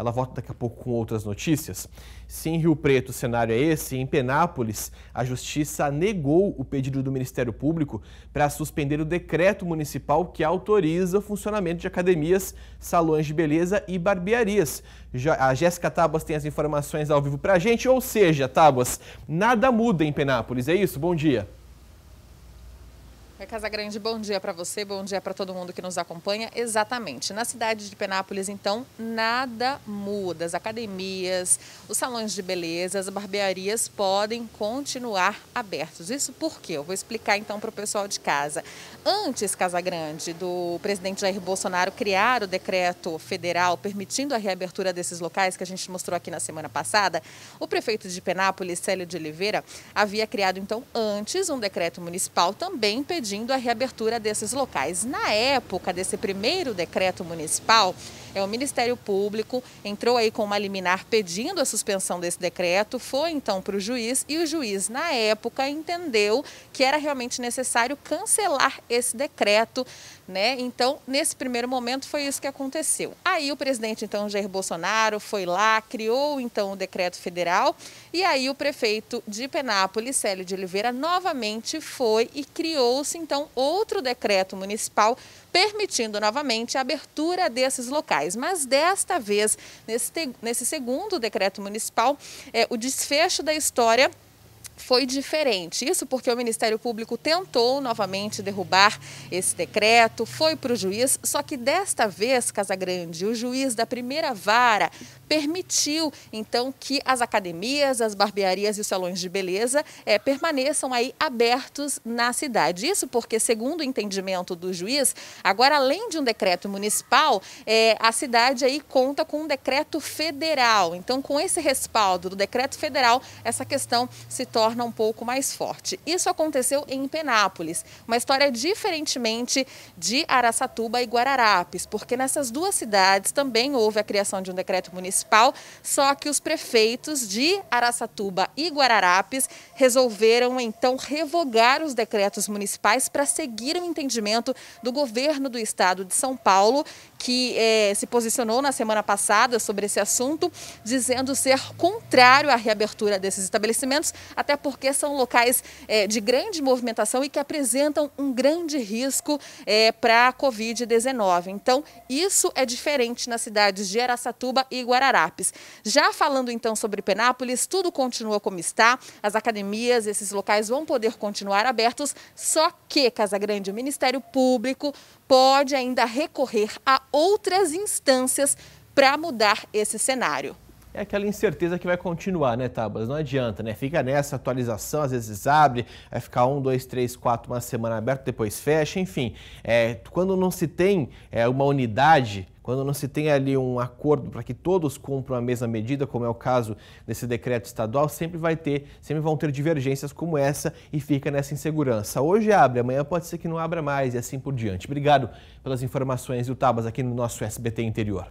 Ela volta daqui a pouco com outras notícias. Se em Rio Preto o cenário é esse, em Penápolis, a Justiça negou o pedido do Ministério Público para suspender o decreto municipal que autoriza o funcionamento de academias, salões de beleza e barbearias. A Jéssica Tábuas tem as informações ao vivo para a gente, ou seja, Tábuas, nada muda em Penápolis, é isso? Bom dia. Casagrande, bom dia para você, bom dia para todo mundo que nos acompanha. Exatamente, na cidade de Penápolis, então, nada muda. As academias, os salões de beleza, as barbearias podem continuar abertos. Isso por quê? Eu vou explicar então para o pessoal de casa. Antes, Casagrande, do presidente Jair Bolsonaro criar o decreto federal permitindo a reabertura desses locais que a gente mostrou aqui na semana passada, o prefeito de Penápolis, Célio de Oliveira, havia criado então antes um decreto municipal também pedindo a reabertura desses locais. Na época desse primeiro decreto municipal, o Ministério Público entrou aí com uma liminar pedindo a suspensão desse decreto, foi então para o juiz e o juiz, na época, entendeu que era realmente necessário cancelar esse decreto, né? Então, nesse primeiro momento, foi isso que aconteceu. Aí o presidente, então, Jair Bolsonaro, foi lá, criou, então, o decreto federal e aí o prefeito de Penápolis, Célio de Oliveira, novamente foi e criou-se, então, outro decreto municipal permitindo novamente a abertura desses locais. Mas desta vez, nesse segundo decreto municipal, o desfecho da história foi diferente. Isso porque o Ministério Público tentou novamente derrubar esse decreto, foi para o juiz, só que desta vez, Casagrande, o juiz da primeira vara permitiu, então, que as academias, as barbearias e os salões de beleza permaneçam aí abertos na cidade. Isso porque, segundo o entendimento do juiz, agora, além de um decreto municipal, a cidade aí conta com um decreto federal. Então, com esse respaldo do decreto federal, essa questão se torna um pouco mais forte. Isso aconteceu em Penápolis, uma história diferentemente de Araçatuba e Guararapes, porque nessas duas cidades também houve a criação de um decreto municipal, só que os prefeitos de Araçatuba e Guararapes resolveram então revogar os decretos municipais para seguir o entendimento do governo do estado de São Paulo, que se posicionou na semana passada sobre esse assunto, dizendo ser contrário à reabertura desses estabelecimentos, até porque são locais de grande movimentação e que apresentam um grande risco para a Covid-19. Então, isso é diferente nas cidades de Araçatuba e Guararapes. Já falando então sobre Penápolis, tudo continua como está, as academias, esses locais vão poder continuar abertos, só que, Casagrande, o Ministério Público pode ainda recorrer a outras instâncias para mudar esse cenário. É aquela incerteza que vai continuar, né, Tábuas? Não adianta, né? Fica nessa atualização, às vezes abre, vai ficar 1, 2, 3, 4, uma semana aberta, depois fecha, enfim. Quando não se tem uma unidade, quando não se tem ali um acordo para que todos cumpram a mesma medida, como é o caso desse decreto estadual, sempre vão ter divergências como essa e fica nessa insegurança. Hoje abre, amanhã pode ser que não abra mais e assim por diante. Obrigado pelas informações e o Tábuas aqui no nosso SBT Interior.